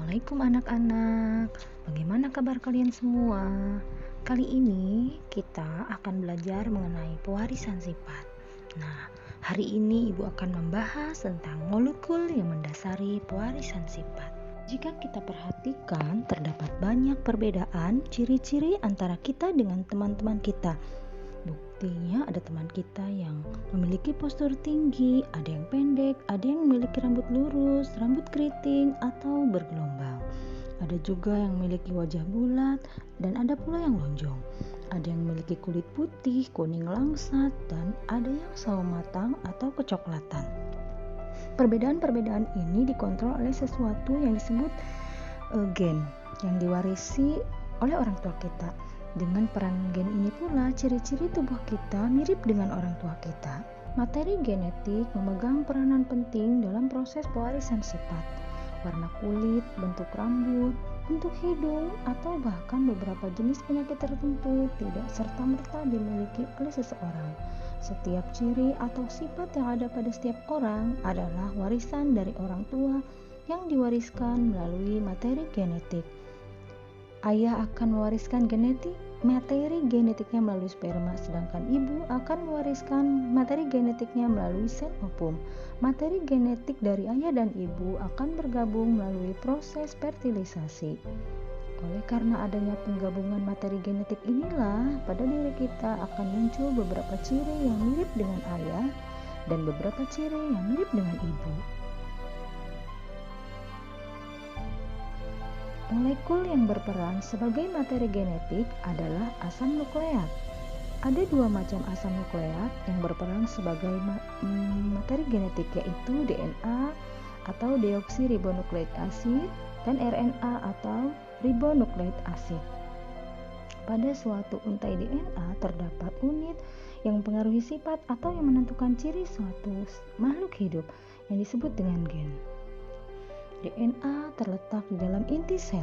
Assalamualaikum anak-anak. Bagaimana kabar kalian semua? Kali ini kita akan belajar mengenai pewarisan sifat. Nah, hari ini Ibu akan membahas tentang molekul yang mendasari pewarisan sifat. Jika kita perhatikan, terdapat banyak perbedaan ciri-ciri antara kita dengan teman-teman kita. Buktinya ada teman kita yang memiliki postur tinggi, ada yang pendek, ada yang memiliki rambut lurus, rambut keriting, atau bergelombang. Ada juga yang memiliki wajah bulat dan ada pula yang lonjong. Ada yang memiliki kulit putih, kuning langsat, dan ada yang sawo matang atau kecoklatan. Perbedaan-perbedaan ini dikontrol oleh sesuatu yang disebut gen yang diwarisi oleh orang tua kita. Dengan peran gen ini pula, ciri-ciri tubuh kita mirip dengan orang tua kita. Materi genetik memegang peranan penting dalam proses pewarisan sifat. Warna kulit, bentuk rambut, bentuk hidung, atau bahkan beberapa jenis penyakit tertentu tidak serta-merta dimiliki oleh seseorang. Setiap ciri atau sifat yang ada pada setiap orang adalah warisan dari orang tua yang diwariskan melalui materi genetik. Ayah akan mewariskan materi genetiknya melalui sperma, sedangkan ibu akan mewariskan materi genetiknya melalui sel ovum. Materi genetik dari ayah dan ibu akan bergabung melalui proses fertilisasi. Oleh karena adanya penggabungan materi genetik inilah, pada diri kita akan muncul beberapa ciri yang mirip dengan ayah dan beberapa ciri yang mirip dengan ibu. Molekul yang berperan sebagai materi genetik adalah asam nukleat. Ada dua macam asam nukleat yang berperan sebagai materi genetik, yaitu DNA atau deoksiribonukleik asid dan RNA atau ribonukleik asid. Pada suatu untai DNA terdapat unit yang mempengaruhi sifat atau yang menentukan ciri suatu makhluk hidup yang disebut dengan gen. DNA terletak di dalam inti sel.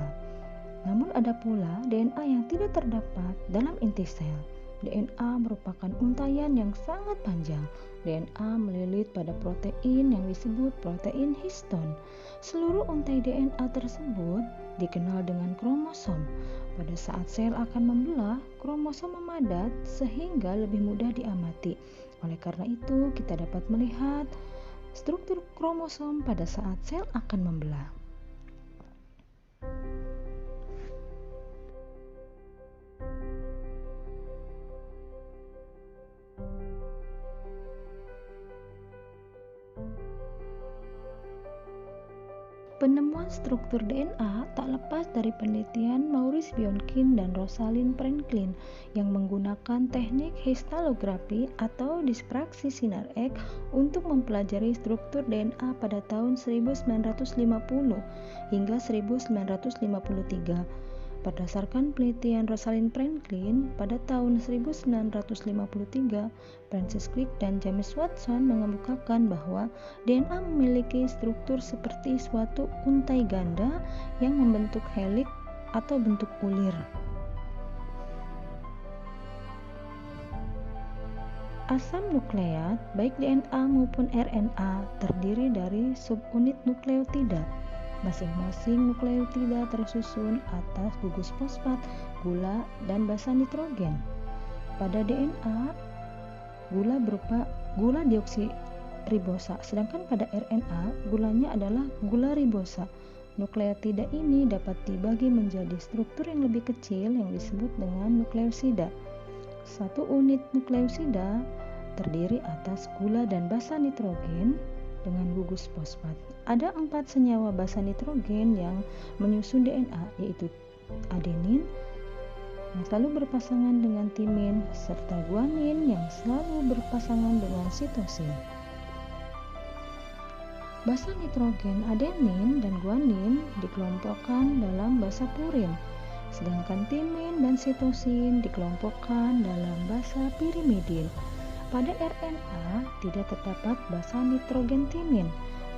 Namun ada pula DNA yang tidak terdapat dalam inti sel. DNA merupakan untaian yang sangat panjang. DNA melilit pada protein yang disebut protein histon. Seluruh untai DNA tersebut dikenal dengan kromosom. Pada saat sel akan membelah, kromosom memadat sehingga lebih mudah diamati. Oleh karena itu, kita dapat melihat struktur kromosom pada saat sel akan membelah. Penemuan struktur DNA tak lepas dari penelitian Maurice Bionkin dan Rosalind Franklin yang menggunakan teknik histalografi atau dispraksi sinar X untuk mempelajari struktur DNA pada tahun 1950 hingga 1953. Berdasarkan penelitian Rosalind Franklin, pada tahun 1953, Francis Crick dan James Watson mengemukakan bahwa DNA memiliki struktur seperti suatu untai ganda yang membentuk heliks atau bentuk ulir. Asam nukleat, baik DNA maupun RNA, terdiri dari subunit nukleotida. Masing-masing nukleotida tersusun atas gugus fosfat, gula, dan basa nitrogen. Pada DNA, gula berupa gula deoksiribosa, sedangkan pada RNA, gulanya adalah gula ribosa. Nukleotida ini dapat dibagi menjadi struktur yang lebih kecil yang disebut dengan nukleosida. Satu unit nukleosida terdiri atas gula dan basa nitrogen dengan gugus fosfat. Ada 4 senyawa basa nitrogen yang menyusun DNA, yaitu adenin yang selalu berpasangan dengan timin, serta guanin yang selalu berpasangan dengan sitosin. Basa nitrogen adenin dan guanin dikelompokkan dalam basa purin, sedangkan timin dan sitosin dikelompokkan dalam basa pirimidin. Pada RNA tidak terdapat basa nitrogen timin.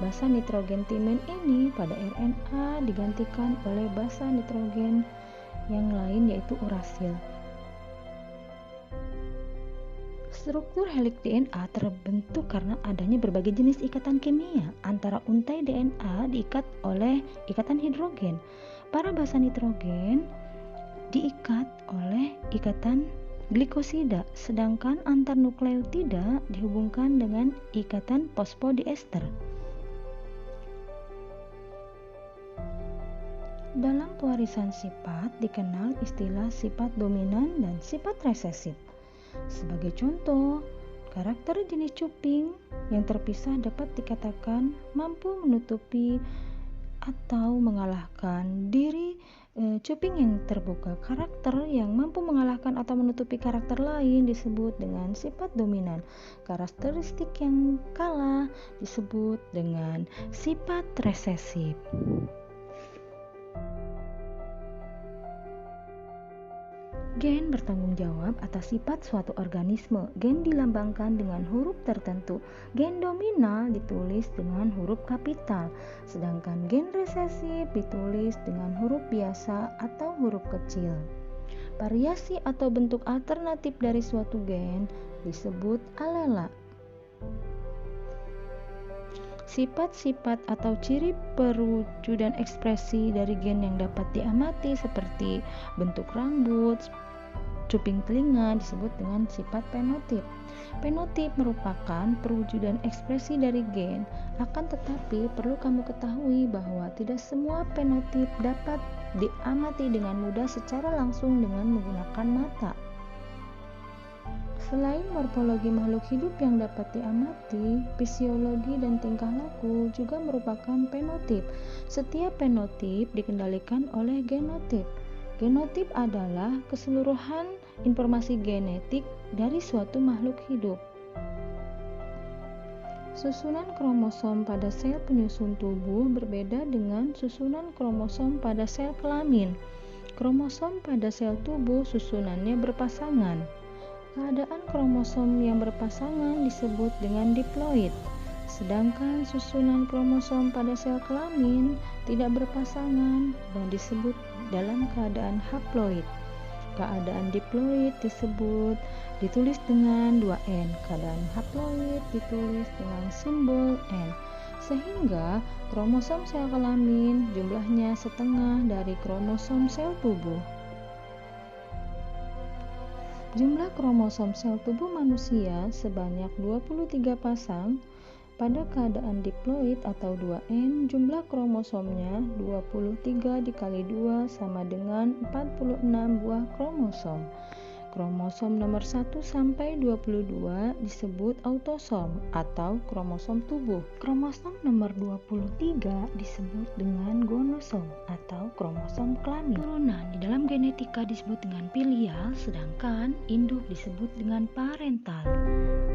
Basa nitrogen timin ini pada RNA digantikan oleh basa nitrogen yang lain, yaitu urasil. Struktur heliks DNA terbentuk karena adanya berbagai jenis ikatan kimia. Antara untai DNA diikat oleh ikatan hidrogen. Para basa nitrogen diikat oleh ikatan glikosida, sedangkan antar nukleotida dihubungkan dengan ikatan fosfodiester. Dalam pewarisan sifat dikenal istilah sifat dominan dan sifat resesif. Sebagai contoh, karakter jenis cuping yang terpisah dapat dikatakan mampu menutupi atau mengalahkan diri cuping yang terbuka. Karakter yang mampu mengalahkan atau menutupi karakter lain disebut dengan sifat dominan. Karakteristik yang kalah disebut dengan sifat resesif. Gen bertanggung jawab atas sifat suatu organisme. Gen dilambangkan dengan huruf tertentu. Gen dominal ditulis dengan huruf kapital, sedangkan gen resesif ditulis dengan huruf biasa atau huruf kecil. Variasi atau bentuk alternatif dari suatu gen disebut alela. Sifat-sifat atau ciri perwujudan ekspresi dari gen yang dapat diamati seperti bentuk rambut, cuping telinga disebut dengan sifat fenotip. Fenotip merupakan perwujudan ekspresi dari gen, akan tetapi perlu kamu ketahui bahwa tidak semua fenotip dapat diamati dengan mudah secara langsung dengan menggunakan mata. Selain morfologi makhluk hidup yang dapat diamati, fisiologi dan tingkah laku juga merupakan fenotip. Setiap fenotip dikendalikan oleh genotip. Genotip adalah keseluruhan informasi genetik dari suatu makhluk hidup. Susunan kromosom pada sel penyusun tubuh berbeda dengan susunan kromosom pada sel kelamin. Kromosom pada sel tubuh susunannya berpasangan. Keadaan kromosom yang berpasangan disebut dengan diploid, sedangkan susunan kromosom pada sel kelamin tidak berpasangan dan disebut dalam keadaan haploid. Keadaan diploid ditulis dengan 2N, keadaan haploid ditulis dengan simbol N, sehingga kromosom sel kelamin jumlahnya setengah dari kromosom sel tubuh. Jumlah kromosom sel tubuh manusia sebanyak 23 pasang. Pada keadaan diploid atau 2N, jumlah kromosomnya 23 dikali 2 sama dengan 46 buah kromosom. Kromosom nomor 1 sampai 22 disebut autosom atau kromosom tubuh. Kromosom nomor 23 disebut dengan gonosom atau kromosom kelamin. Turunan di dalam genetika disebut dengan filial, sedangkan induk disebut dengan parental.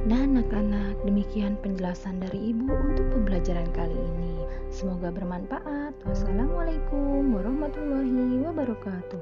Nah anak-anak, demikian penjelasan dari Ibu untuk pembelajaran kali ini. Semoga bermanfaat. Wassalamualaikum warahmatullahi wabarakatuh.